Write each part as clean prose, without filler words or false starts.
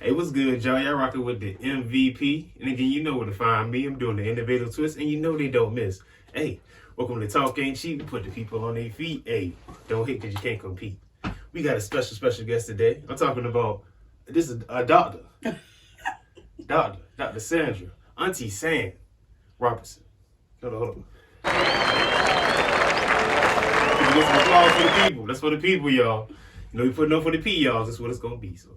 Hey, what's good, y'all? Y'all rocking with the MVP. And again, you know where to find me. I'm doing the innovative twist, and you know they don't miss. Hey, welcome to Talk Ain't Cheap. We put the people on their feet. Hey, don't hate because you can't compete. We got a special guest today. I'm talking about, this is a doctor. Dr. Sandra, Auntie Sam Robertson. Hold on. Get some applause for the people. That's for the people, y'all. You know, we putting up for the P, y'all. That's what it's going to be. So,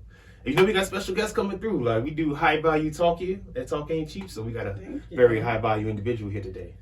you know, we got special guests coming through. Like, we do high value talk here. That talk ain't cheap. So, we got a very high value individual here today.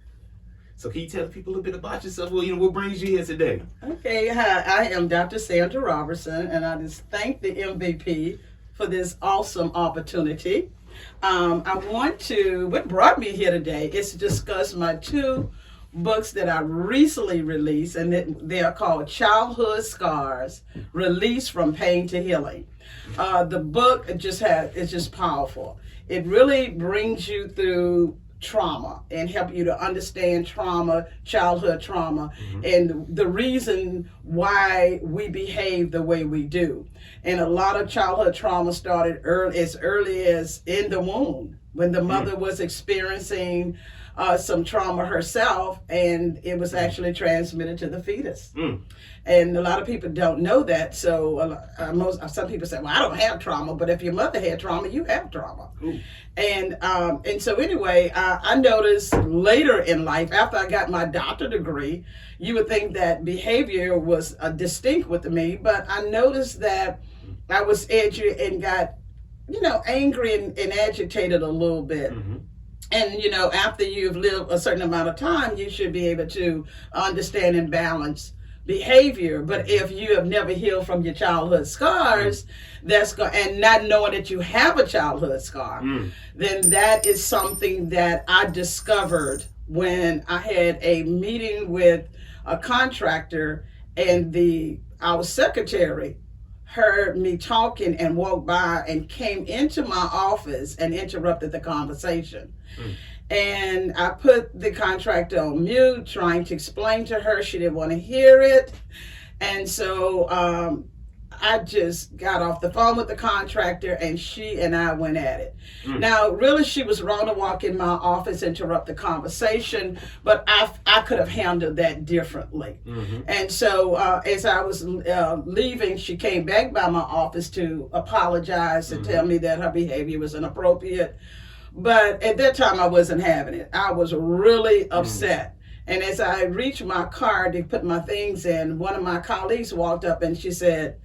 So, can you tell people a little bit about yourself? Well, you know, what brings you here today? Okay, hi. I am Dr. Sandra Robertson, and I just thank the MVP for this awesome opportunity. What brought me here today is to discuss my two books that I recently released, and they are called Childhood Scars, Release from Pain to Healing. The book is just powerful. It really brings you through trauma and help you to understand trauma, childhood trauma, and the reason why we behave the way we do. And a lot of childhood trauma started as early as in the womb, when the mother was experiencing some trauma herself, and it was actually transmitted to the fetus. And a lot of people don't know that. So some people say, well, I don't have trauma, but if your mother had trauma, you have trauma. And so anyway, I noticed later in life, after I got my doctorate degree, you would think that behavior was distinct with me, but I noticed that I was edgy and got, angry and agitated a little bit. And, after you've lived a certain amount of time, you should be able to understand and balance behavior. But if you have never healed from your childhood scars, and not knowing that you have a childhood scar, then that is something that I discovered when I had a meeting with a contractor, and our secretary heard me talking and walked by and came into my office and interrupted the conversation. And I put the contractor on mute, trying to explain to her. She didn't want to hear it. And so I just got off the phone with the contractor, and she and I went at it. Now, really, she was wrong to walk in my office, interrupt the conversation, but I could have handled that differently. And so as I was leaving, she came back by my office to apologize and tell me that her behavior was inappropriate. But at that time, I wasn't having it. I was really upset. And as I reached my car to put my things in, one of my colleagues walked up and she said,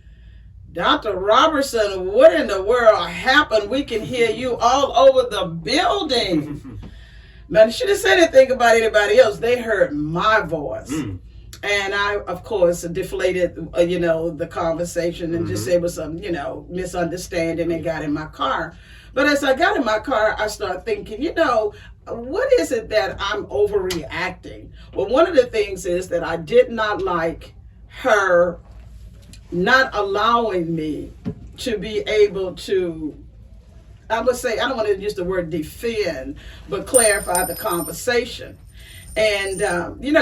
Dr. Robertson, what in the world happened? We can hear you all over the building. But she didn't say anything about anybody else. They heard my voice. And I, of course, deflated, the conversation and just said it was some, misunderstanding, and got in my car. But as I got in my car, I started thinking, what is it that I'm overreacting? Well, one of the things is that I did not like her not allowing me to be able to, I would say, I don't want to use the word defend, but clarify the conversation. And,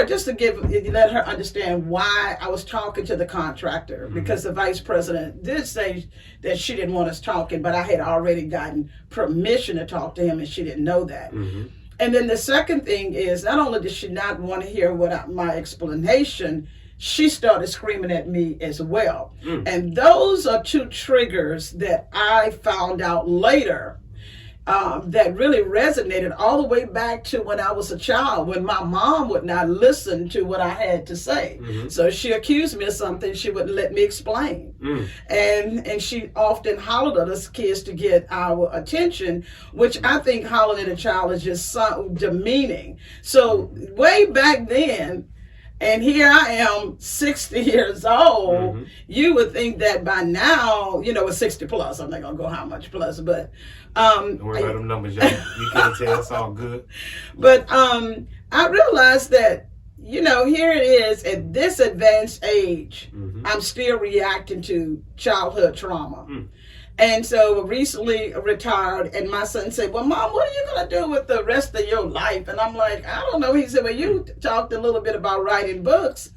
just to let her understand why I was talking to the contractor, because the vice president did say that she didn't want us talking, but I had already gotten permission to talk to him, and she didn't know that. And then the second thing is, not only did she not want to hear my explanation, she started screaming at me as well. And those are two triggers that I found out later that really resonated all the way back to when I was a child, when my mom would not listen to what I had to say. So she accused me of something, she wouldn't let me explain. And she often hollered at us kids to get our attention, which I think hollering at a child is just so demeaning. So way back then, and here I am, 60 years old. You would think that by now, it's 60 plus. I'm not going to go how much plus, but... don't worry about them numbers, y'all. You can't tell. It's all good. But I realized that, here it is at this advanced age, I'm still reacting to childhood trauma. And so recently retired, and my son said, well, Mom, what are you going to do with the rest of your life? And I'm like, I don't know. He said, well, you talked a little bit about writing books.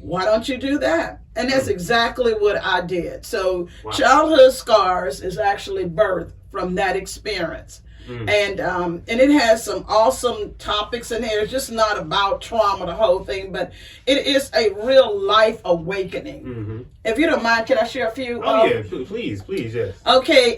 Why don't you do that? And that's exactly what I did. So Wow. childhood scars is actually birthed from that experience. And it has some awesome topics in here. It's just not about trauma, the whole thing, but it is a real life awakening. If you don't mind, can I share a few? Oh yeah, please, yes. Okay,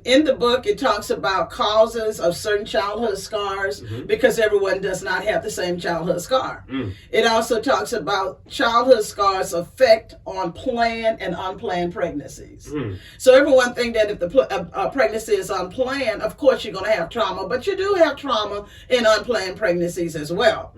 in the book it talks about causes of certain childhood scars because everyone does not have the same childhood scar. It also talks about childhood scars effect on planned and unplanned pregnancies. So everyone think that if the pregnancy is unplanned, of course you're going to have trauma, but you do have trauma in unplanned pregnancies as well.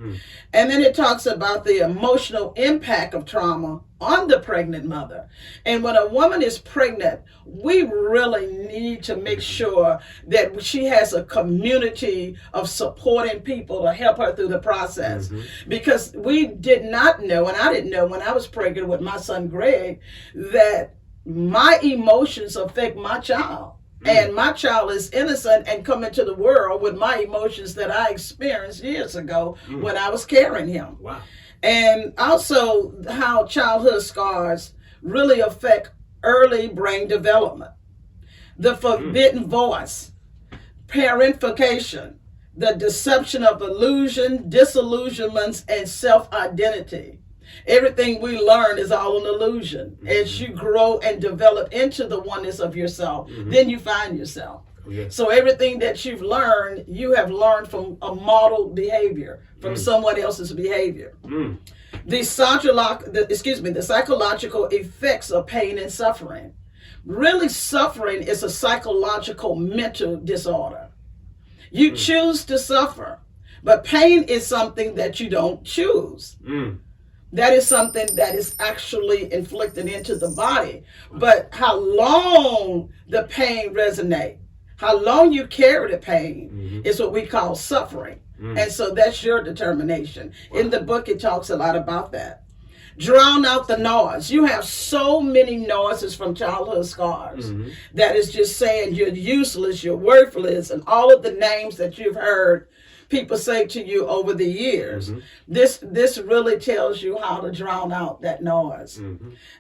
And then it talks about the emotional impact of trauma on the pregnant mother. And when a woman is pregnant, we really need to make sure that she has a community of supporting people to help her through the process. Because we did not know, and I didn't know when I was pregnant with my son Greg, that my emotions affect my child. And my child is innocent and come into the world with my emotions that I experienced years ago when I was carrying him. Wow. And also how childhood scars really affect early brain development. The forbidden voice, parentification, the deception of illusion, disillusionments, and self-identity. Everything we learn is all an illusion. As you grow and develop into the oneness of yourself, then you find yourself. Yeah. So everything that you've learned, you have learned from a model behavior, from someone else's behavior. The psychological effects of pain and suffering. Really, suffering is a psychological mental disorder. You choose to suffer, but pain is something that you don't choose. That is something that is actually inflicted into the body. But how long the pain resonates, how long you carry the pain is what we call suffering. And so that's your determination. Wow. In the book, it talks a lot about that. Drown out the noise. You have so many noises from childhood scars that is just saying you're useless, you're worthless, and all of the names that you've heard people say to you over the years. This really tells you how to drown out that noise.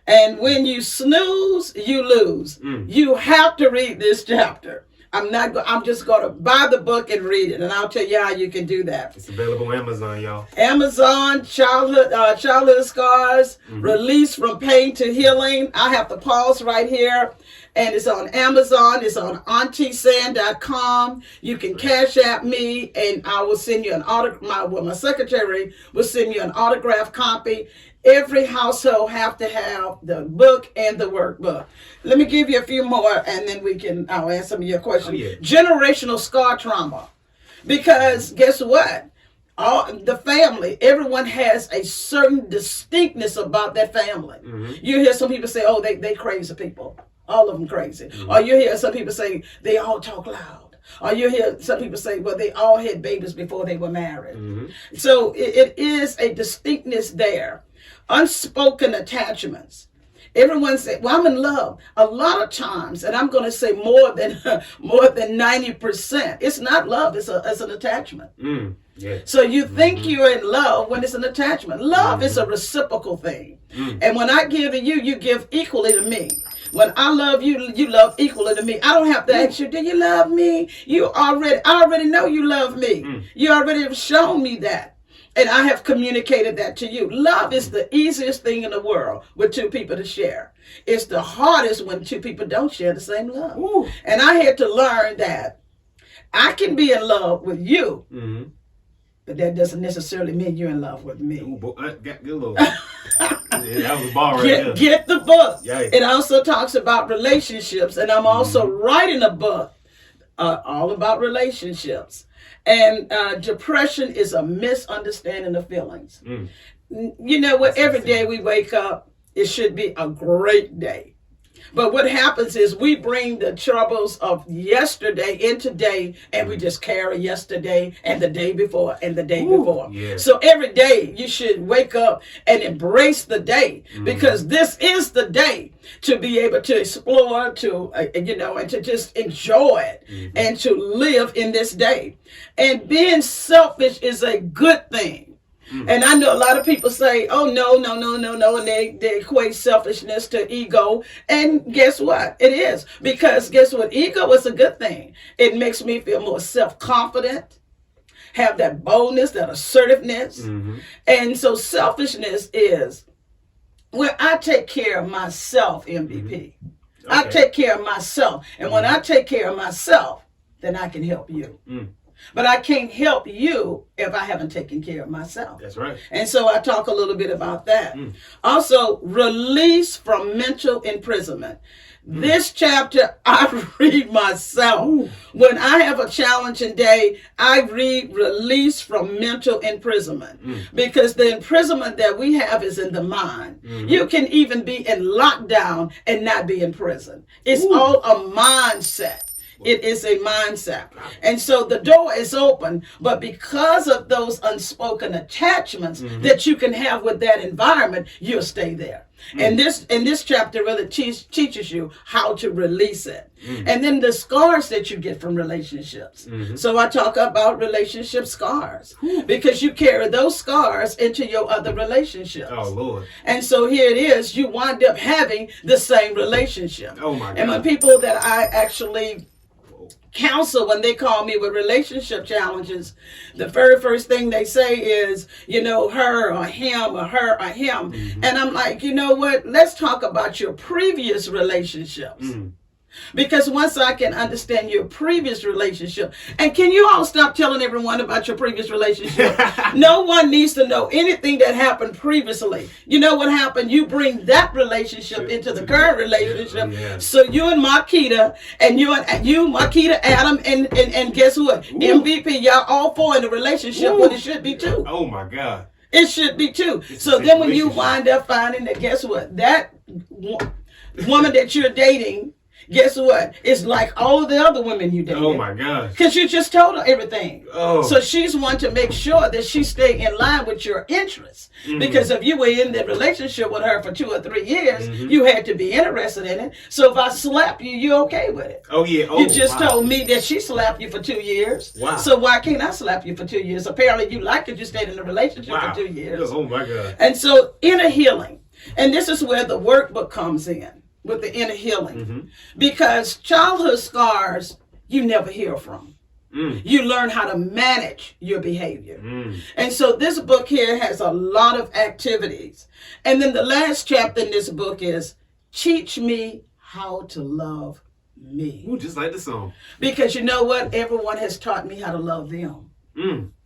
And when you snooze, you lose. You have to read this chapter. I'm just going to buy the book and read it, and I'll tell you how you can do that. It's available on Amazon, y'all. Amazon, childhood scars, release from pain to healing. I have to pause right here. And it's on Amazon. It's on AuntieSand.com. You can cash at me, and I will send you an my secretary will send you an autographed copy. Every household have to have the book and the workbook. Let me give you a few more, and then I'll answer some of your questions. Oh, yeah. Generational scar trauma. Because guess what? The family, everyone has a certain distinctness about that family. You hear some people say, oh, they crazy people. All of them crazy. Or you hear some people say, they all talk loud. Or you hear some people say, well, they all had babies before they were married. So it is a distinctness there. Unspoken attachments. Everyone said, well, I'm in love. A lot of times, and I'm going to say more than 90%, it's not love, it's an attachment. Yeah. So you think you're in love when it's an attachment. Love is a reciprocal thing. And when I give to you, you give equally to me. When I love you, you love equally to me. I don't have to ask you, do you love me? I already know you love me. You already have shown me that. And I have communicated that to you. Love is the easiest thing in the world with two people to share. It's the hardest when two people don't share the same love. Ooh. And I had to learn that I can be in love with you, but that doesn't necessarily mean you're in love with me. Ooh, get a little. That was a bar right there. Get the book. Yikes. It also talks about relationships, and I'm also writing a book all about relationships. And depression is a misunderstanding of feelings. You know what? Every day we wake up, it should be a great day. But what happens is we bring the troubles of yesterday in today, and we just carry yesterday and the day before and the day before. Yeah. So every day you should wake up and embrace the day, because this is the day to be able to explore, to and to just enjoy it and to live in this day. And being selfish is a good thing. And I know a lot of people say, oh, no, and they equate selfishness to ego. And guess what? It is. Because guess what? Ego is a good thing. It makes me feel more self-confident, have that boldness, that assertiveness. And so selfishness is when I take care of myself, MVP. I take care of myself. And when I take care of myself, then I can help you. But I can't help you if I haven't taken care of myself. That's right. And so I talk a little bit about that. Also, release from mental imprisonment. This chapter I read myself. When I have a challenging day, I read release from mental imprisonment. Because the imprisonment that we have is in the mind. You can even be in lockdown and not be in prison. It's all a mindset. It is a mindset. And so the door is open, but because of those unspoken attachments that you can have with that environment, you'll stay there. And this chapter really teaches you how to release it. And then the scars that you get from relationships. So I talk about relationship scars because you carry those scars into your other relationships. Oh, Lord. And so here it is, you wind up having the same relationship. Oh, my God. And when people that I actually counsel, when they call me with relationship challenges, the very first thing they say is, her or him or her or him. And I'm like, you know what? Let's talk about your previous relationships. Because once I can understand your previous relationship, and can you all stop telling everyone about your previous relationship? No one needs to know anything that happened previously. You know what happened? You bring that relationship into the current relationship. So you and Marquita, and you, Marquita, Adam, and guess what? MVP, y'all all four in a relationship when it should be two. Oh my God. It should be two. So then when you wind up finding that, guess what? That woman that you're dating, guess what? It's like all of the other women you dated. Oh my God. Because you just told her everything. Oh. So she's one to make sure that she stay in line with your interests. Because if you were in the relationship with her for 2 or 3 years, you had to be interested in it. So if I slap you, you're okay with it. Oh yeah. Oh, you just told me that she slapped you for 2 years. Wow. So why can't I slap you for 2 years? Apparently you like it. You stayed in a relationship for 2 years. Oh my God. And so inner healing. And this is where the workbook comes in. With the inner healing. Because childhood scars you never heal from. You learn how to manage your behavior. And so this book here has a lot of activities. And then the last chapter in this book is Teach Me How to Love Me. Ooh, just like the song. Because you know what? Everyone has taught me how to love them.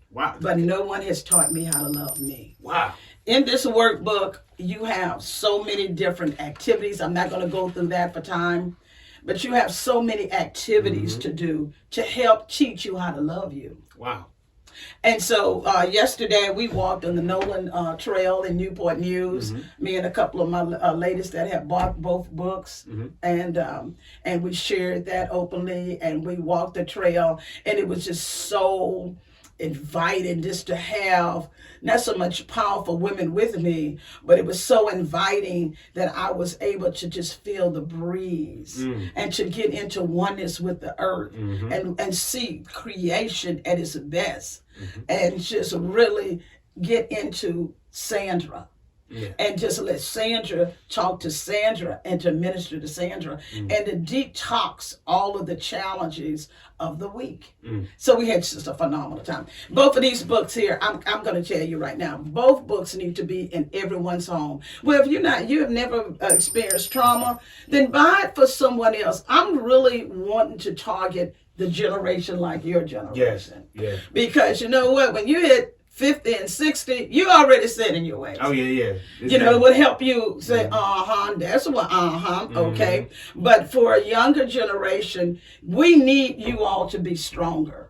Wow. But no one has taught me how to love me. Wow. In this workbook, you have so many different activities. I'm not going to go through that for time, but you have so many activities to do to help teach you how to love you. Wow. And so yesterday we walked on the Nolan Trail in Newport News. Me and a couple of my ladies that have bought both books, and we shared that openly. And we walked the trail, and it was just so inviting just to have not so much powerful women with me, but it was so inviting that I was able to just feel the breeze and to get into oneness with the earth and see creation at its best and just really get into Sandra. And just let Sandra talk to Sandra and to minister to Sandra and to detox all of the challenges of the week. So we had just a phenomenal time. Both of these books here, I'm going to tell you right now, both books need to be in everyone's home. Well, if you have never experienced trauma, then buy it for someone else. I'm really wanting to target the generation like your generation. Yes. Yeah. Because you know what? When you hit 50 and 60, you already set in your ways. Oh yeah. It would help you say, that's what, okay. But for a younger generation, we need you all to be stronger.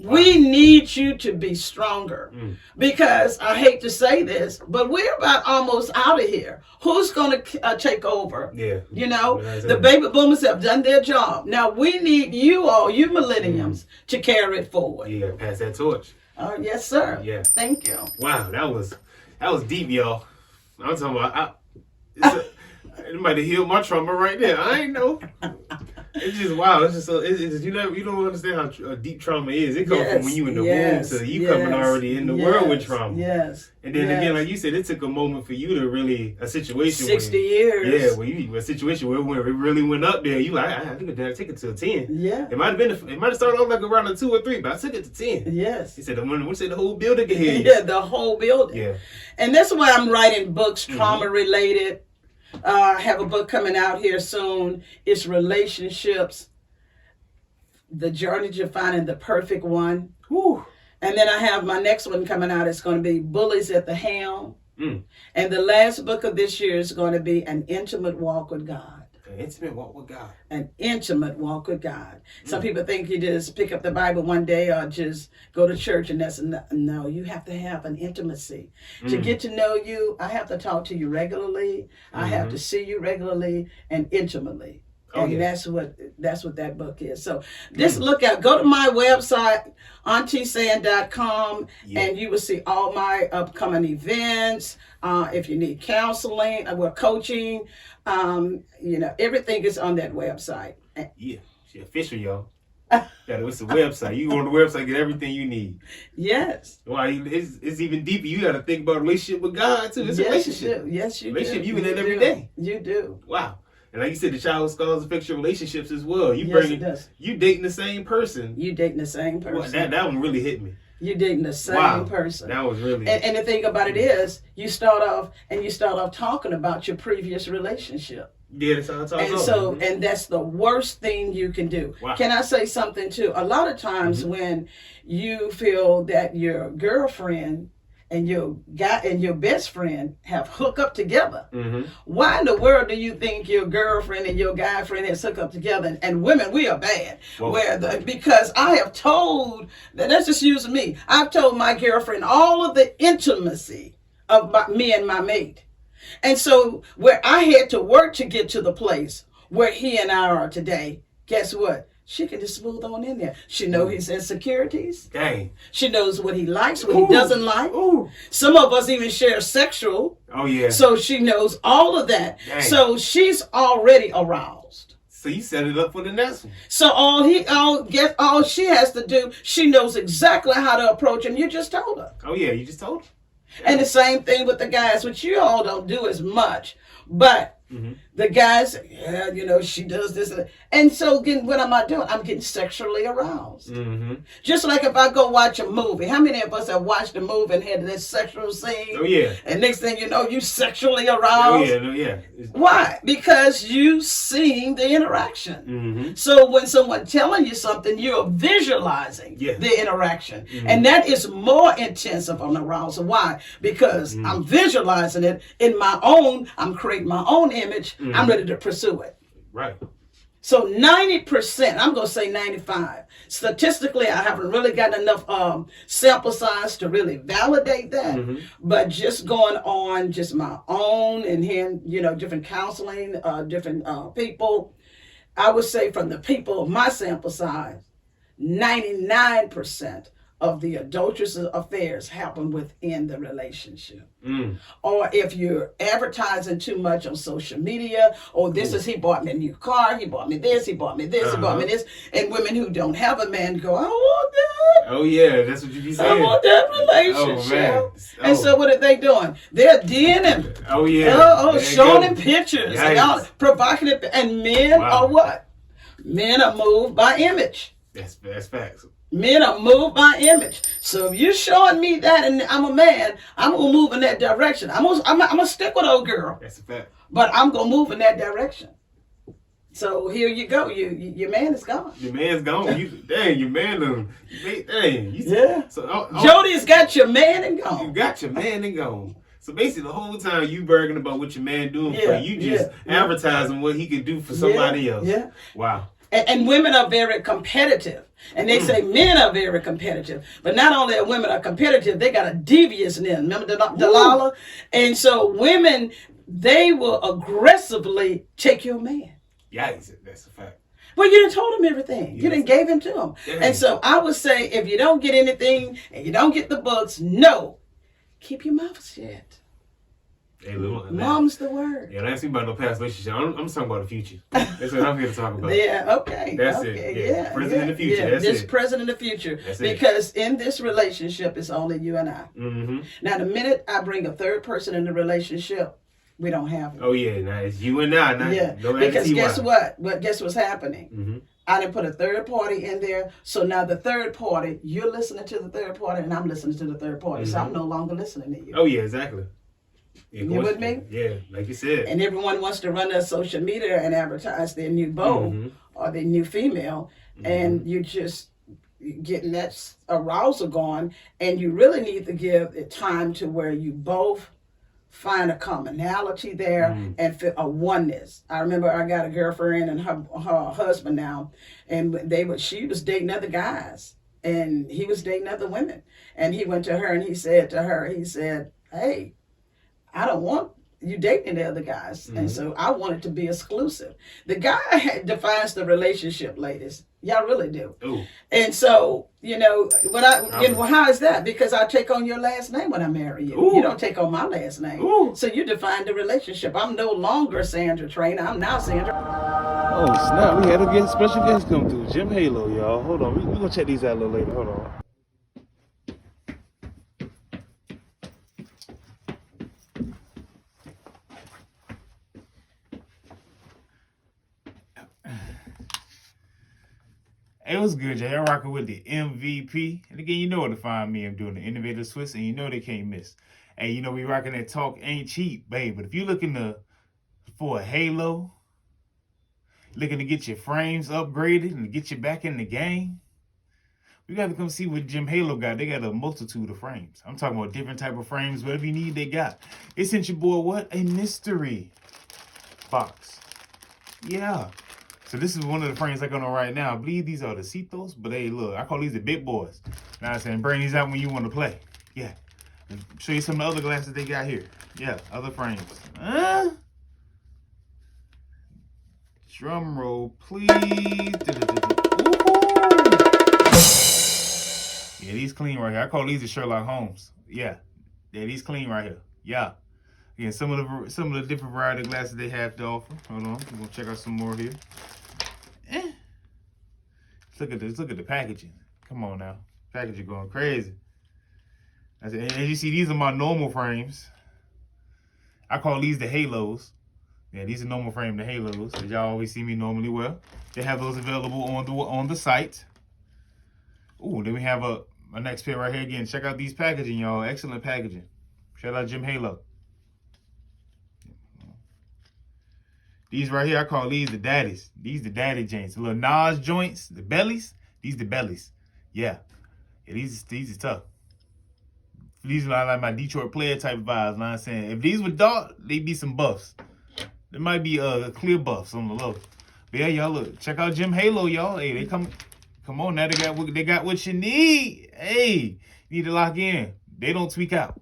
We need you to be stronger because I hate to say this, but we're about almost out of here. Who's going to take over? Yeah. The baby boomers have done their job. Now we need you all, you millenniums, to carry it forward. Yeah, pass that torch. Yes, sir. Yeah. Thank you. Wow, that was deep, y'all. I'm talking about it might have healed my trauma right there. I ain't know. It's just wow. It's just so you don't understand how deep trauma is. It comes from when you in the womb to you coming already in the world with trauma. Yes. And then again, like you said, it took a moment for you to really a situation. 60 years. Yeah, a situation where it really went up there. You like I think I take it to a 10. Yeah. It might have started off like around a 2 or 3, but I took it to 10. Yes. He said the whole building can hear you. Yeah, the whole building. Yeah. And that's why I'm writing books trauma related. I have a book coming out here soon. It's relationships, the journey to finding the perfect one. Whew. And then I have my next one coming out. It's going to be Bullies at the Helm. Mm. And the last book of this year is going to be An Intimate Walk with God. An intimate walk with God. An intimate walk with God. Some people think you just pick up the Bible one day or just go to church and that's enough. No, you have to have an intimacy. To get to know you, I have to talk to you regularly. I have to see you regularly and intimately. And that's what that book is. So just look out. Go to my website, AuntieSand.com, and you will see all my upcoming events. If you need counseling, coaching, everything is on that website. Yeah, she official, y'all. It's the website. You go on the website, get everything you need. Yes. Why it's even deeper. You got to think about a relationship with God too. It's a relationship. Yes, you do. Relationship you in it every day. You do. Wow. And like you said, the childhood scars affect your relationships as well. You dating the same person. You dating the same person. Well, that one really hit me. You dating the same person. That was really. And the thing about it is, you start off talking about your previous relationship. Yeah, that's how I talk. And that's the worst thing you can do. Wow. Can I say something too? A lot of times when you feel that your girlfriend and your guy and your best friend have hooked up together. Why in the world do you think your girlfriend and your guy friend has hooked up together? And women, we are bad. Because I have told, let's just use me. I've told my girlfriend all of the intimacy of me and my mate. And so where I had to work to get to the place where he and I are today, guess what? She can just smooth on in there. She knows his insecurities. Dang. She knows what he likes, what he doesn't like. Ooh. Some of us even share sexual. Oh, yeah. So she knows all of that. Dang. So she's already aroused. So you set it up for the next one. So all she has to do, she knows exactly how to approach him. You just told her. Oh, yeah. You just told her. And the same thing with the guys, which you all don't do as much. But the guys, she does this. And so what am I doing? I'm getting sexually aroused. Just like if I go watch a movie. How many of us have watched a movie and had this sexual scene? Oh, yeah. And next thing you know, you sexually aroused. Oh, yeah. Why? Because you seen the interaction. So when someone telling you something, you're visualizing the interaction. And that is more intensive on arousal. Why? Because I'm visualizing it I'm creating my own image. I'm ready to pursue it. Right. So 90%, I'm going to say 95. Statistically, I haven't really gotten enough sample size to really validate that. But just going on just my own and hearing, different counseling, different people, I would say from the people of my sample size, 99% of the adulterous affairs happen within the relationship. Or if you're advertising too much on social media, or he bought me a new car, he bought me this, he bought me this, he bought me this. And women who don't have a man go, I want that. Oh, yeah, that's what you be saying. I want that relationship. Oh, man. And so what are they doing? They're DMing. Oh, yeah. Showing them pictures. And all provocative. And men are what? Men are moved by image. That's facts. Men are moved by image. So if you're showing me that and I'm a man, I'm going to move in that direction. I'm going to stick with old girl. That's a fact. But I'm going to move in that direction. So here you go. Your man is gone. Your man's gone. Your man Yeah. So, Jody's got your man and gone. You got your man and gone. So basically, the whole time you bragging about what your man doing for you, just advertising what he could do for somebody else. Yeah. Wow. And women are very competitive. And they say men are very competitive. But not only are women are competitive, they got a deviousness. Remember Delilah? And so women, they will aggressively take your man. Yeah, that's a fact. Well, you done told him everything. You done gave him to him. Yeah. And so I would say if you don't get anything and you don't get the books, no. Keep your mouth shut. Hey, look, Mom's the word. Yeah, don't ask me about no past relationship. I'm talking about the future. That's what I'm here to talk about. Yeah, okay. That's okay, it. Yeah. Present in the future. Yeah, That's this it. present in the future. That's it. Because in this relationship, it's only you and I. Mm-hmm. Now, the minute I bring a third person in the relationship, we don't have it. Oh, yeah. Now it's you and I. Not, Yeah, don't because see guess why. what? Guess what's happening? Mm-hmm. I didn't put a third party in there. So now the third party, you're listening to the third party, and I'm listening to the third party. So I'm no longer listening to you. Oh, yeah, exactly. Yeah, You with me? Yeah, like you said. And everyone wants to run their social media and advertise their new beau or their new female, and you just getting that arousal going, and you really need to give it time to where you both find a commonality there and feel a oneness. I remember I got a girlfriend and her husband now, and she was dating other guys, and he was dating other women, and he went to her and he said, "Hey, I don't want you dating the other guys." And so I wanted to be exclusive. The guy defines the relationship, ladies. Y'all really do. Ooh. And so, how is that? Because I take on your last name when I marry you. Ooh. You don't take on my last name. Ooh. So you define the relationship. I'm no longer Sandra Trainer. I'm now Sandra. Oh, snap. We had a special guest come through. Jim Halo, y'all. Hold on. We're going to check these out a little later. Hold on. It was good, Jay. I'm rocking with the MVP. And again, you know where to find me. I'm doing the Innovative Swiss, and you know they can't miss. And you know we rocking that talk ain't cheap, babe. But if you're looking for a halo, looking to get your frames upgraded and to get you back in the game, we got to come see what Jim Halo got. They got a multitude of frames. I'm talking about different type of frames. Whatever you need, they got. They sent your boy what? A mystery box. Yeah. So this is one of the frames I got on right now. I believe these are the Citos, but hey, look, I call these the big boys. Now I'm saying, bring these out when you want to play. Yeah. Show you some of the other glasses they got here. Yeah, other frames. Drum roll, please. Ooh. Yeah, these clean right here. I call these the Sherlock Holmes. Yeah, these clean right here. Yeah. Yeah, some of the different variety of glasses they have to offer. Hold on, we're gonna check out some more here. Look at this. Look at the packaging. Come on now, packaging going crazy. As you see, these are my normal frames. I call these the Halos. Yeah, these are normal frame, the Halos, that y'all always see me normally wear. They have those available on the site. Ooh, then we have a next pair right here again. Check out these packaging, y'all. Excellent packaging. Shout out Jim Halo. These right here, I call these the daddies. These the daddy joints. The little Nas joints, the bellies. These the bellies. Yeah. These is tough. These are like my Detroit player type vibes. Know what I'm saying? If these were dark, they'd be some buffs. There might be clear buffs on the low. But yeah, y'all look. Check out Jim Halo, y'all. Hey, they come on now. They got what you need. Hey, you need to lock in. They don't tweak out.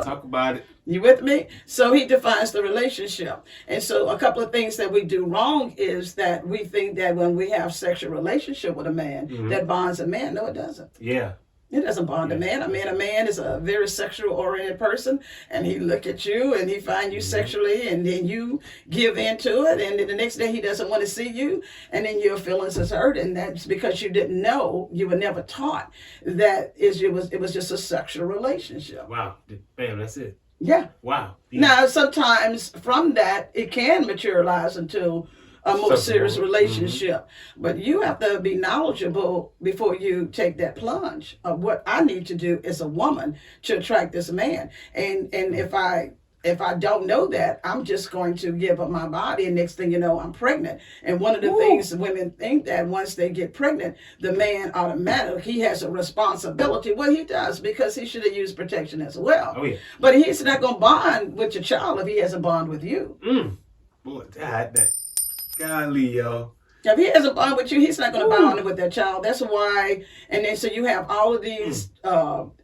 Talk about it. You with me? So he defines the relationship. And so a couple of things that we do wrong is that we think that when we have sexual relationship with a man, that bonds a man. No, it doesn't. Yeah. It doesn't bond a man. I mean, a man is a very sexual oriented person, and he look at you and he find you sexually, and then you give into it, and then the next day he doesn't want to see you, and then your feelings is hurt, and that's because you didn't know, you were never taught that it was just a sexual relationship. Wow. Bam, that's it. Yeah. Wow. Yeah. Now, sometimes from that, it can materialize into a more serious relationship. But you have to be knowledgeable before you take that plunge of what I need to do as a woman to attract this man. And if I don't know that, I'm just going to give up my body, and next thing you know, I'm pregnant. And one of the things women think that once they get pregnant, the man automatically, he has a responsibility. Well, he does, because he should have used protection as well. Oh, yeah. But he's not going to bond with your child if he has a bond with you. Boy, that golly, y'all. If he has a bond with you, he's not going to bond with that child. That's why, and then so you have all of these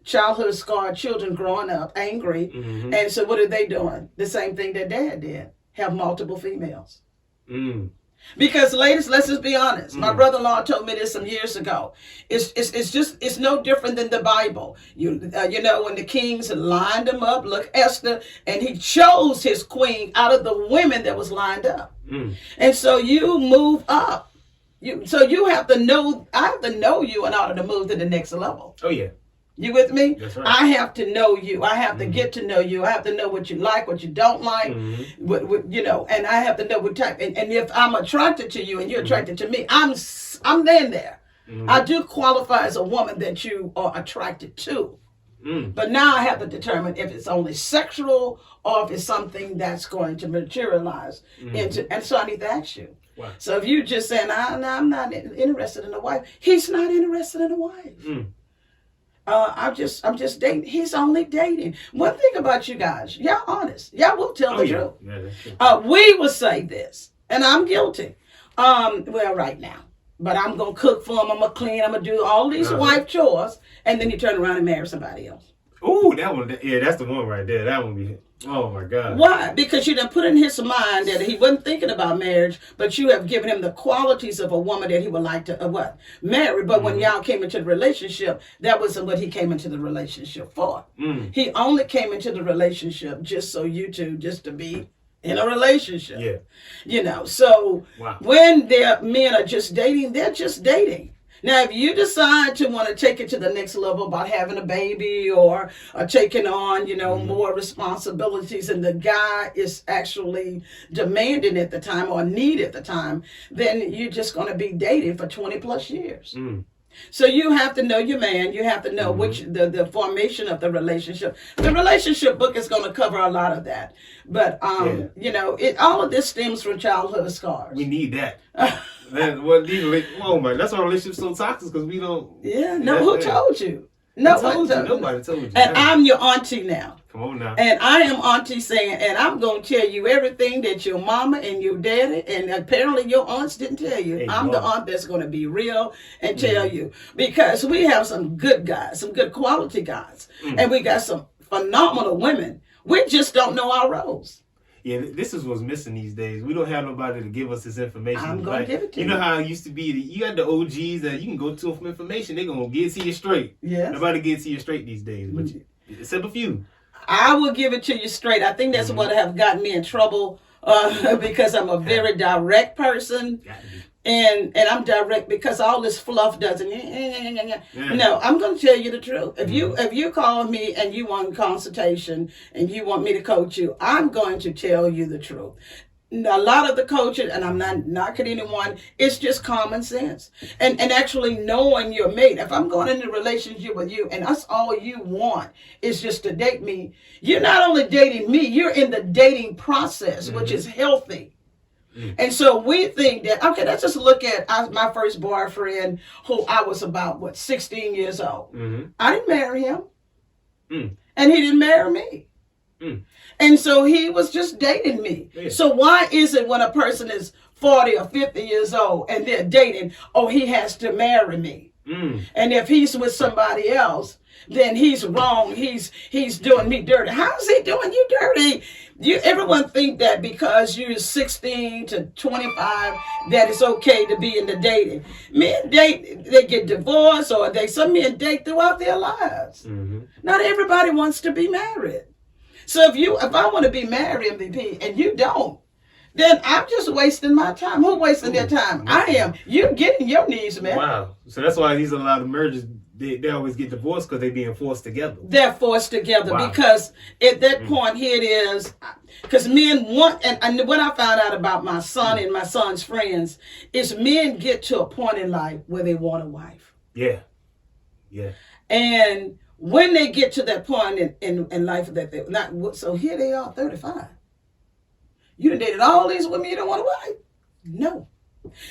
childhood scarred children growing up angry. Mm-hmm. And so what are they doing? The same thing that dad did. Have multiple females. Mm. Because ladies, let's just be honest. My brother-in-law told me this some years ago. It's no different than the Bible. You know, when the kings lined them up, look, Esther, and he chose his queen out of the women that was lined up. And so you move up. So you have to know, I have to know you in order to move to the next level. Oh yeah. You with me? That's right. I have to know you. I have to get to know you. I have to know what you like, what you don't like, you know, and I have to know what type. And if I'm attracted to you and you're attracted to me, I'm then there. I do qualify as a woman that you are attracted to. But now I have to determine if it's only sexual or if it's something that's going to materialize into. And so I need to ask you. Wow. So if you just saying, I'm not interested in a wife, he's not interested in a wife. I'm just dating. He's only dating. One thing about you guys, y'all honest. Y'all will tell the truth. Yeah, that's true. We will say this, and I'm guilty. Well, right now. But I'm going to cook for him. I'm going to clean. I'm going to do all these wife chores. And then you turn around and marry somebody else. Ooh, that one. Yeah, that's the one right there. That one be. Oh my God. Why? Because you done put in his mind that he wasn't thinking about marriage, but you have given him the qualities of a woman that he would like to marry. But when y'all came into the relationship, that wasn't what he came into the relationship for. He only came into the relationship just so you two, just to be in a relationship. Yeah. You know, so when men are just dating, they're just dating. Now, if you decide to want to take it to the next level about having a baby or taking on, you know, more responsibilities, and the guy is actually demanding at the time or need at the time, then you're just going to be dating for 20 plus years. So you have to know your man. You have to know which the formation of the relationship. The relationship book is going to cover a lot of that. But you know, all of this stems from childhood scars. We need that. Oh my, that's why relationships so toxic, because we don't. Yeah, no, who told you? Nobody told you. And I'm your auntie now. Come on now. And I am auntie saying, and I'm going to tell you everything that your mama and your daddy, and apparently your aunts didn't tell you. Hey, I'm the aunt that's going to be real and tell you. Because we have some good guys, some good quality guys. And we got some phenomenal women. We just don't know our roles. Yeah, this is what's missing these days. We don't have nobody to give us this information. I'm going to give it to you. You know how it used to be? You got the OGs that you can go to for information. They're going to get to you straight. Yes. Nobody gets to you straight these days, but except a few. I will give it to you straight. I think that's what have gotten me in trouble because I'm a very direct person. And I'm direct because all this fluff doesn't. No, I'm going to tell you the truth. If you call me and you want consultation and you want me to coach you, I'm going to tell you the truth. A lot of the coaching, and I'm not knocking anyone, it's just common sense. And actually knowing your mate. If I'm going into a relationship with you and that's all you want is just to date me, you're not only dating me, you're in the dating process, which is healthy. And so we think that, okay, let's just look at my first boyfriend, who I was about, 16 years old. I didn't marry him. And he didn't marry me. And so he was just dating me. So why is it when a person is 40 or 50 years old and they're dating, he has to marry me? And if he's with somebody else, then he's wrong. He's doing me dirty. How's he doing you dirty? Everyone think that because you're 16 to 25 that it's okay to be in the dating. Men date, they get divorced, or some men date throughout their lives. Not everybody wants to be married. So if I want to be married, MVP, and you don't, then I'm just wasting my time. Who's wasting their time? I am. You're getting your needs met. Wow. So that's why these a lot of marriages, they always get divorced, because they're being forced together. They're forced together because at that point here it is, because men want, and what I found out about my son and my son's friends is men get to a point in life where they want a wife. Yeah. And when they get to that point in life that they're not, so here they are, 35. You done dated all these women, you don't want a wife? No.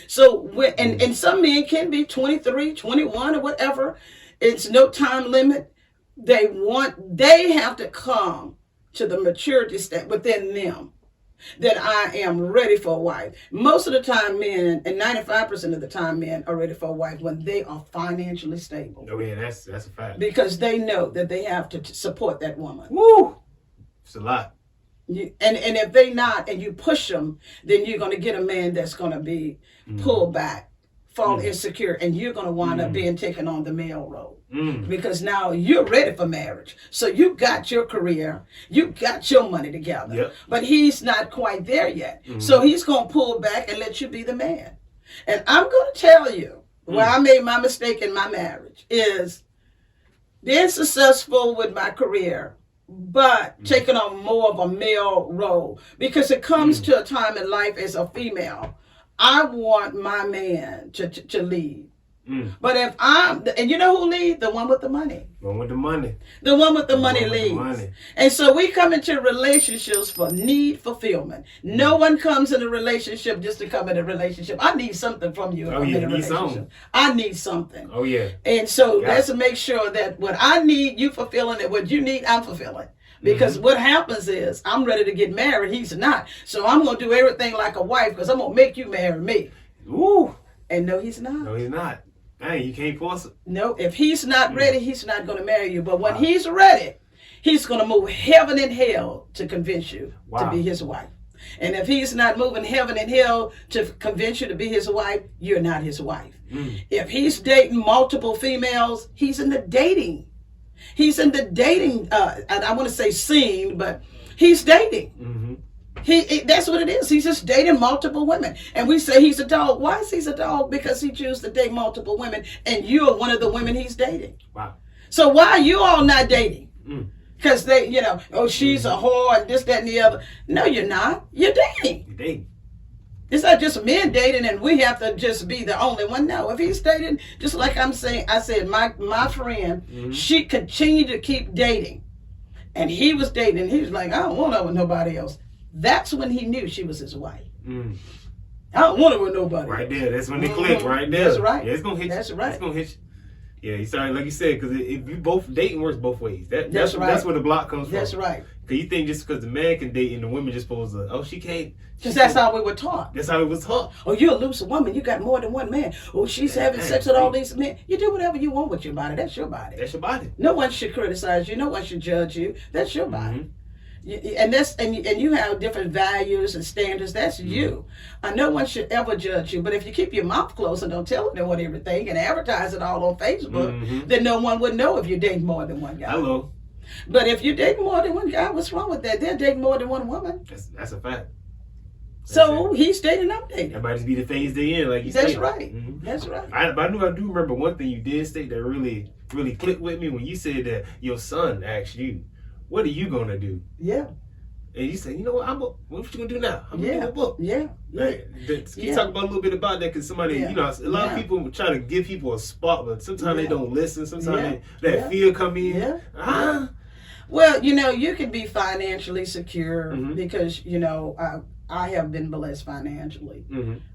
So, and some men can be 23, 21 or whatever. It's no time limit. They have to come to the maturity state within them that I am ready for a wife. Most of the time men, and 95% of the time men are ready for a wife when they are financially stable. Oh yeah, that's a fact. Because they know that they have to support that woman. Woo! It's a lot. And if they not, and you push them, then you're going to get a man that's going to be pulled back, fall insecure, and you're going to wind up being taken on the male role. Because now you're ready for marriage. So you got your career, you got your money together, Yep. but he's not quite there yet. So he's going to pull back and let you be the man. And I'm going to tell you where I made my mistake in my marriage is being successful with my career, but taking on more of a male role. Because it comes to a time in life as a female, I want my man to lead. But if and you know who lead? The one with the money. One with the money. The one with the money one with the leads. money. And so we come into relationships for need fulfillment. No one comes in a relationship just to come in a relationship. I need something from you if Oh, I'm yeah, in a you need relationship. something. I need something. Oh yeah. And so Got let's it. make sure that what I need, you fulfilling it. What you need, I'm fulfilling. Because what happens is I'm ready to get married. He's not. So I'm going to do everything like a wife because I'm going to make you marry me. Woo! And no, he's not. No, he's not. Dang, you can't force it. No, if he's not ready, he's not going to marry you. But when he's ready, he's going to move heaven and hell to convince you to be his wife. And if he's not moving heaven and hell to convince you to be his wife, you're not his wife. If he's dating multiple females, he's in the dating. He's in the dating, and I want to say scene, but he's dating. That's what it is. He's just dating multiple women. And we say he's a dog. Why is he a dog? Because he chooses to date multiple women, and you're one of the women he's dating. Wow. So why are you all not dating? Because they, oh, she's a whore and this, that, and the other. No, you're not. You're dating. You dating. It's not just men dating and we have to just be the only one. No, if he's dating, just like I said, my friend, she continued to keep dating. And he was dating, and he was like, I don't want her with nobody else. That's when he knew she was his wife. I don't want her with nobody Right else. there. That's when they click right there. That's right. Yeah, it's going to hit you. That's right. It's going to hit you. Yeah, you started, like you said, because if you both dating works both ways. That's right. That's where the block comes from. That's right. Because you think just because the man can date and the women just supposed to, she can't. Because that's how we were taught. That's how it was taught. Oh, you're a loose woman. You got more than one man. Oh, she's having sex with all these men. You do whatever you want with your body. That's your body. That's your body. No one should criticize you. No one should judge you. That's your body. And you have different values and standards. That's you. No one should ever judge you. But if you keep your mouth closed and don't tell anyone everything and advertise it all on Facebook, then no one would know if you're dating more than one guy. Hello. But if you're dating more than one guy, what's wrong with that? They're dating more than one woman. That's a fact. So he's dating, I'm dating. Everybody just be the phase they in, like you That's said. right. That's right. But I do remember one thing you did state that really, really clicked with me when you said that your son asked you, "What are you gonna do?" Yeah. And you said, "You know what? What you gonna do now? I'm gonna do a book." Yeah. Right. Can you talk about a little bit about that? Because somebody, a lot of people try to give people a spot, but sometimes they don't listen. Sometimes that fear come in. Yeah. Well, you can be financially secure because, I have been blessed financially.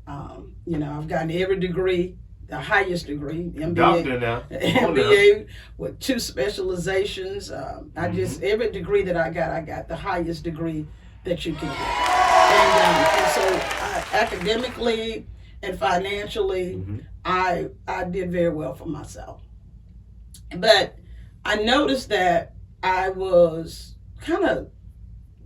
I've gotten every degree, the highest degree, MBA, Doctor now. MBA with 2 specializations. Every degree that I got the highest degree that you can get. And so academically and financially, I did very well for myself. But I noticed that I was kind of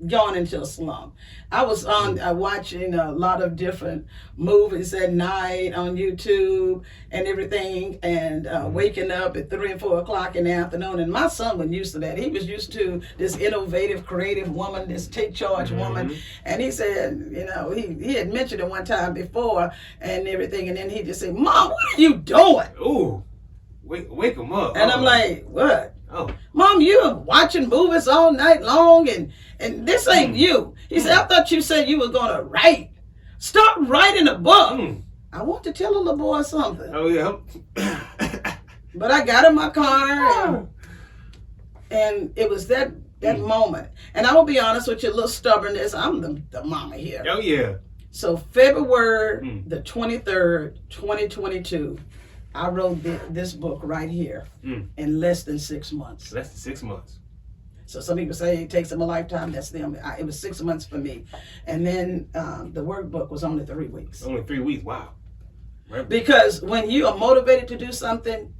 gone into a slump. I was on watching a lot of different movies at night on YouTube and everything, and waking up at 3 and 4 o'clock in the afternoon. And my son wasn't used to that. He was used to this innovative, creative woman, this take charge woman. And he said, he had mentioned it one time before and everything, and then he just said, "Mom, what are you doing?" Ooh, wake him up. And I'm like, "What?" Oh, "Mom, you're watching movies all night long, and this ain't you." He said, "I thought you said you were going to write. Start writing a book." I want to tell a little boy something. Oh, yeah. But I got in my car, and it was that moment. And I will be honest with you, a little stubbornness. I'm the mama here. Oh, yeah. So February the 23rd, 2022, I wrote this book right here in less than 6 months. Less than 6 months. So some people say it takes them a lifetime. That's them. It was 6 months for me. And then the workbook was only 3 weeks. Only 3 weeks. Wow. Right. Because when you are motivated to do something,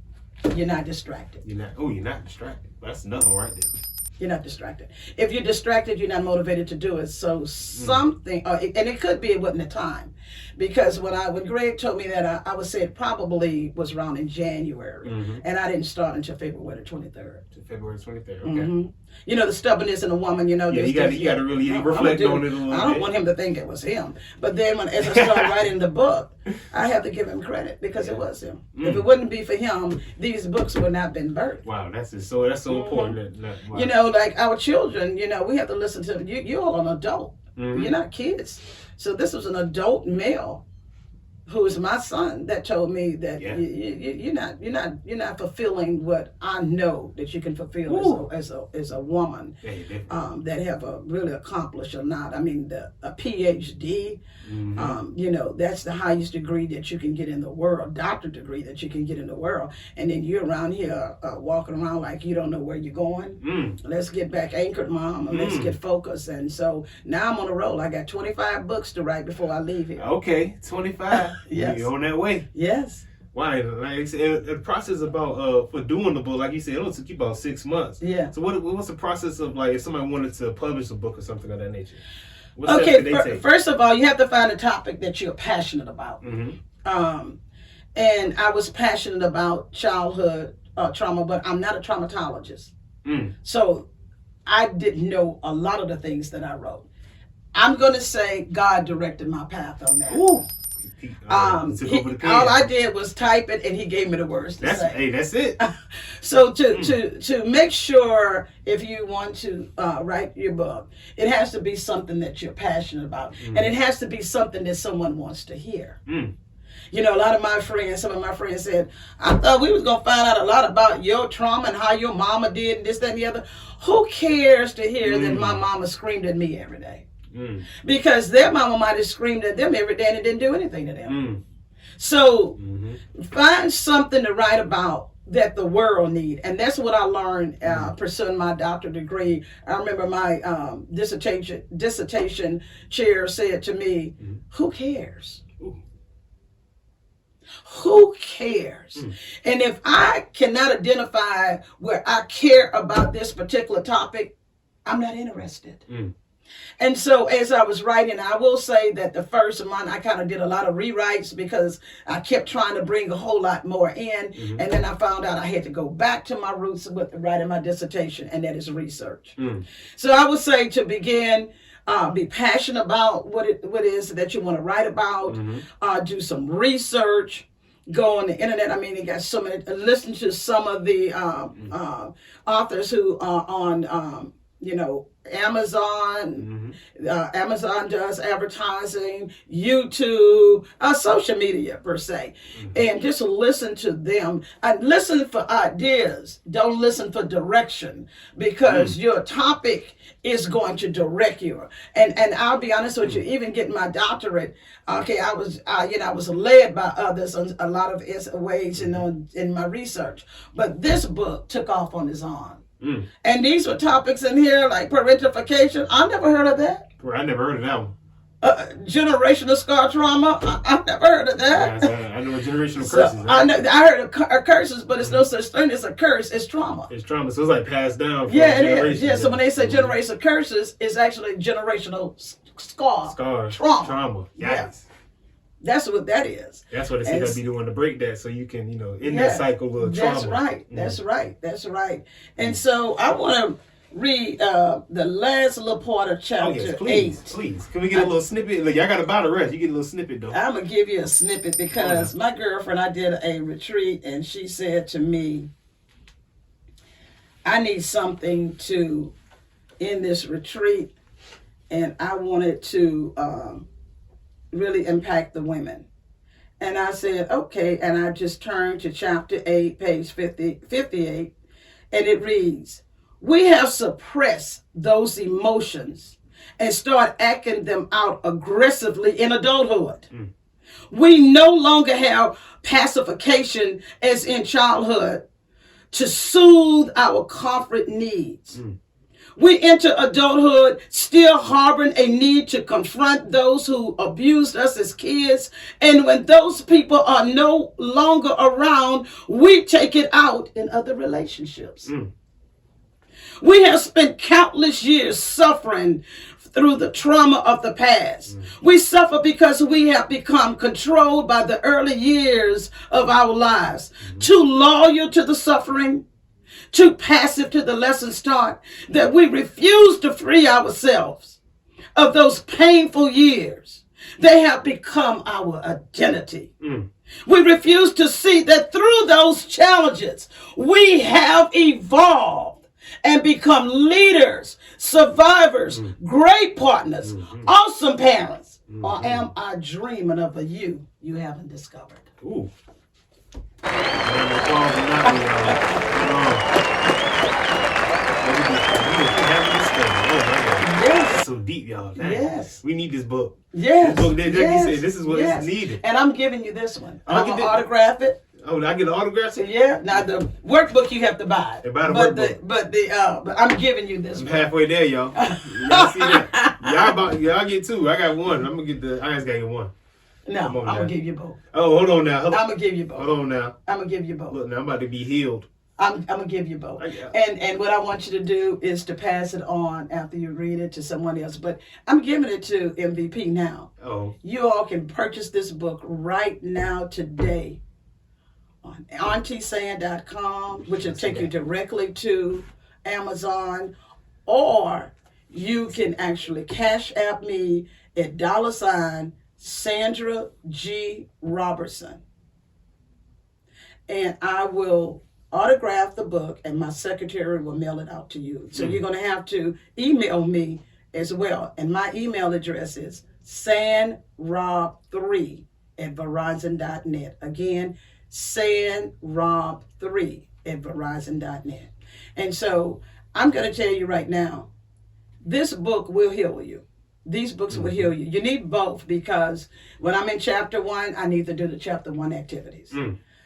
you're not distracted. You're not distracted. That's another one right there. You're not distracted. If you're distracted, you're not motivated to do it. So something, and it could be it wasn't the time, because when Greg told me that, I would say it probably was around in January, and I didn't start until February 23rd. February 23rd. Okay. You know, the stubbornness in a woman. You know, you got to really reflect on it a little bit. I don't want him to think it was him. But then as I started writing the book, I have to give him credit because it was him. If it wouldn't be for him, these books would not have been birthed. Wow, that's so important. Wow. You know, like our children, you know, we have to listen to them. You're all an adult. You're not kids. So this was an adult male who is my son that told me that you're not fulfilling what I know that you can fulfill as a woman that have really accomplished a lot. I mean, a PhD, you know, that's the highest degree that you can get in the world, doctorate degree that you can get in the world, and then you're around here walking around like you don't know where you're going. Let's get back anchored, Mom, and let's get focused. And so now I'm on a roll. I got 25 books to write before I leave here. Okay, 25. Yes. You're on that way. Yes. Why? Like I said, the process about for doing the book, like you said, it only took you about 6 months. Yeah. So what's the process of, like, if somebody wanted to publish a book or something of that nature? First of all, you have to find a topic that you're passionate about. And I was passionate about childhood trauma, but I'm not a traumatologist. So I didn't know a lot of the things that I wrote. I'm going to say God directed my path on that. Ooh. All I did was type it, and he gave me the words to say. Hey, that's it. So to make sure, if you want to write your book, it has to be something that you're passionate about, and it has to be something that someone wants to hear. You know, some of my friends said, I thought we was going to find out a lot about your trauma and how your mama did and this, that, and the other. Who cares to hear that my mama screamed at me every day? Because their mama might have screamed at them every day and it didn't do anything to them. So find something to write about that the world need, and that's what I learned pursuing my doctorate degree. I remember my dissertation chair said to me, "Who cares? Who cares?" And if I cannot identify where I care about this particular topic, I'm not interested. And so as I was writing, I will say that the first month I kind of did a lot of rewrites because I kept trying to bring a whole lot more in. And then I found out I had to go back to my roots with writing my dissertation, and that is research. So I would say to begin, be passionate about what it is that you want to write about, do some research. Go on the internet. I mean, you got so many. Listen to some of the authors who are on, Amazon. Amazon does advertising, YouTube, social media per se, and just listen to them. And listen for ideas. Don't listen for direction, because your topic is going to direct you. And I'll be honest with you. Even getting my doctorate, okay, I was led by others on a lot of ways, in my research. But this book took off on its own. And these were topics in here like parentification. I never heard of that. Well, I never heard of that one. Generational scar trauma. I never heard of that. Yeah, I know generational curses. Right? I heard of curses, but it's no such thing as a curse. It's trauma. It's trauma, so it's like passed down. It is. Yeah. So when they say generational curses, it's actually generational scar. Trauma. Yes. That's what that is. That's what they say that be doing to break that, so you can, end that cycle of trauma. That's right. That's right. And so I want to read the last little part of chapter 8. Please. Can we get a little snippet? Look, y'all got about the rest. You get a little snippet, though. I'm going to give you a snippet because my girlfriend, I did a retreat, and she said to me, I need something to end this retreat, and I wanted to really impact the women. And I said, okay. And I just turned to chapter 8, page 58, and it reads, we have suppressed those emotions and start acting them out aggressively in adulthood. We no longer have pacification as in childhood to soothe our comfort needs. We enter adulthood still harboring a need to confront those who abused us as kids. And when those people are no longer around, we take it out in other relationships. We have spent countless years suffering through the trauma of the past. We suffer because we have become controlled by the early years of our lives, too loyal to the suffering, too passive to the lessons taught, that we refuse to free ourselves of those painful years. They have become our identity. We refuse to see that through those challenges, we have evolved and become leaders, survivors, great partners, awesome parents. Or am I dreaming of a you haven't discovered? Ooh. Yes. So deep, y'all. Dang. Yes. We need this book. Yes. This book, like yes. you said, this is what is needed. And I'm giving you this one. I'll I'm get going to this- autograph it. Oh, did I get an autograph? Yeah. Now the workbook you have to buy. Buy the but workbook. but I'm giving you this I'm one. halfway there, y'all. Y'all see that? Y'all get two. I got one. I'm gonna get the. I just gotta get one. No, Come on I'm now. gonna give you both. Oh, hold on now. I'm gonna give you both. Hold on now. I'm gonna give you both. Look, now I'm about to be healed. I'm gonna give you both. Yeah. And what I want you to do is to pass it on after you read it to someone else. But I'm giving it to MVP now. Oh, You all can purchase this book right now today on auntiesand.com, which will take you directly to Amazon, or you can actually Cash App me at $Sandra G. Robertson. And I will autograph the book and my secretary will mail it out to you. So you're going to have to email me as well. And my email address is sandrob3@verizon.net. Again, sandrob3@verizon.net. And so I'm going to tell you right now, this book will heal you. These books will heal you. You need both, because when I'm in chapter 1, I need to do the chapter 1 activities.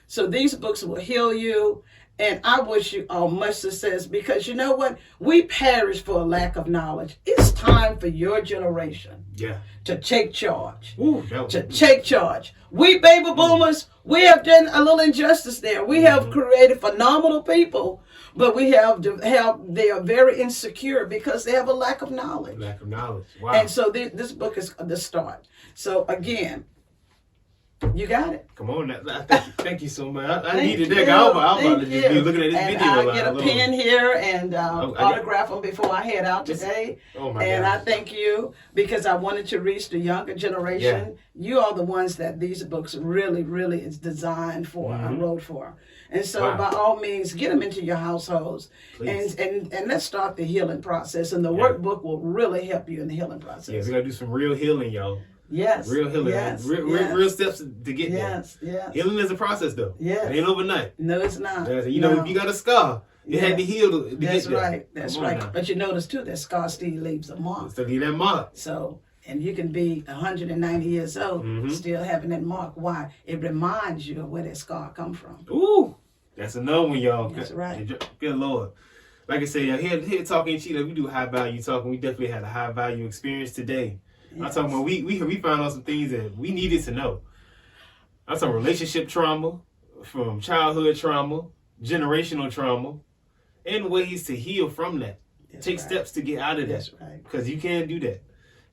So these books will heal you. And I wish you all much success, because you know what? We perish for a lack of knowledge. It's time for your generation yeah. to take charge. Ooh, that was, To take charge. We baby boomers, we have done a little injustice there. We have created phenomenal people, but we they are very insecure because they have a lack of knowledge. lack of knowledge. Wow. And so this book is the start. So again, you got it. Come on, now. Thank you so much. I Thank needed that. you. I was about to Thank just be you. looking at this And video. I like, get a little- pen here and I got- autograph them before I head out today. Oh my And God. I thank you, because I wanted to reach the younger generation. You are the ones that these books really, really is designed for. I wrote for. And so Wow. by all means, get them into your households. Please. And let's start the healing process. And the workbook will really help you in the healing process. Yeah, we gotta do some real healing, y'all. Yes. Real healing. Yes. Real steps to get there. Yes. Yes. Healing is a process, though. Yes. It ain't overnight. No, it's not. You know, No. if you got a scar, you had to heal to That's get there. right. That's Come on right. now. But you notice too that scar still leaves a mark. So leave that mark. So, and you can be 190 years old still having that mark. Why? It reminds you of where that scar come from. Ooh, that's another one, y'all. That's right. Good Lord. Like I said, y'all, here Talking Cheetah, we do high value talking. We definitely had a high value experience today. I'm talking about we found out some things that we needed to know. I'm talking relationship trauma, from childhood trauma, generational trauma, and ways to heal from that. That's Take right. steps to get out of that. That's right. Because you can't do that.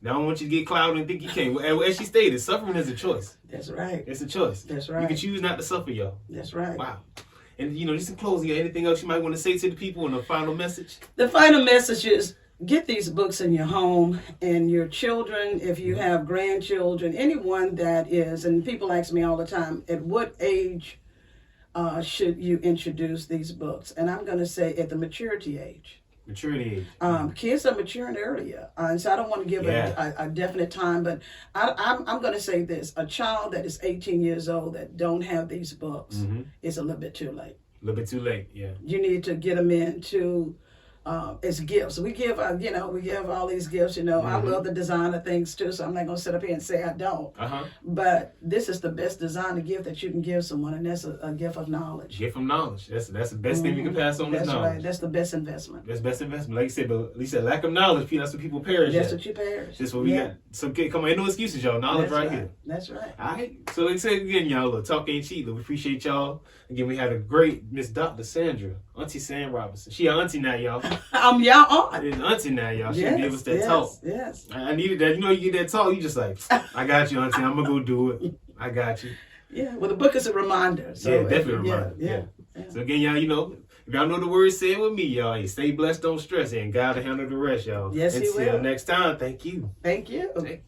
Now, I don't want you to get clouded and think you can't. As she stated, suffering is a choice. That's right. It's a choice. That's You right. can choose not to suffer, y'all. That's right. Wow. And, just in closing, anything else you might want to say to the people in a final message? The final message is, get these books in your home, and your children, if you have grandchildren, anyone that is, and people ask me all the time, at what age should you introduce these books? And I'm going to say at the maturity age. Maturity age. Kids are maturing earlier, and so I don't want to give a definite time, but I'm going to say this: a child that is 18 years old that don't have these books is a little bit too late. A little bit too late, yeah. You need to get them into It's gifts. We give, we give all these gifts. I love the designer things too, so I'm not gonna sit up here and say I don't. But this is the best designer gift that you can give someone, and that's a gift of knowledge. Gift of knowledge. That's the best thing we can pass on. That's is knowledge. right. That's the best investment. That's best investment. Like you said, but at least lack of knowledge, that's what people perish. That's what you perish. That's what we got. So come on, ain't no excuses, y'all. Knowledge That's right here. That's right. All right. So like I said again, y'all, look, talk ain't cheap. Look, we appreciate y'all. Again, we had a great Miss Dr. Sandra, Auntie Sam Robinson. She our auntie now, y'all. I'm y'all aunt. She's auntie now, y'all. She Yes, gave us that yes, talk. Yes. I needed that. You get that talk, you just like, I got you, auntie. I'm gonna go do it. I got you. Yeah. Well, the book is a reminder. So, Yeah, definitely a reminder. Yeah. So again, y'all, if y'all know the words said with me, y'all, hey, stay blessed, don't stress, and God will handle the rest, y'all. Yes, He will. Until next time, thank you. Thank you. Hey.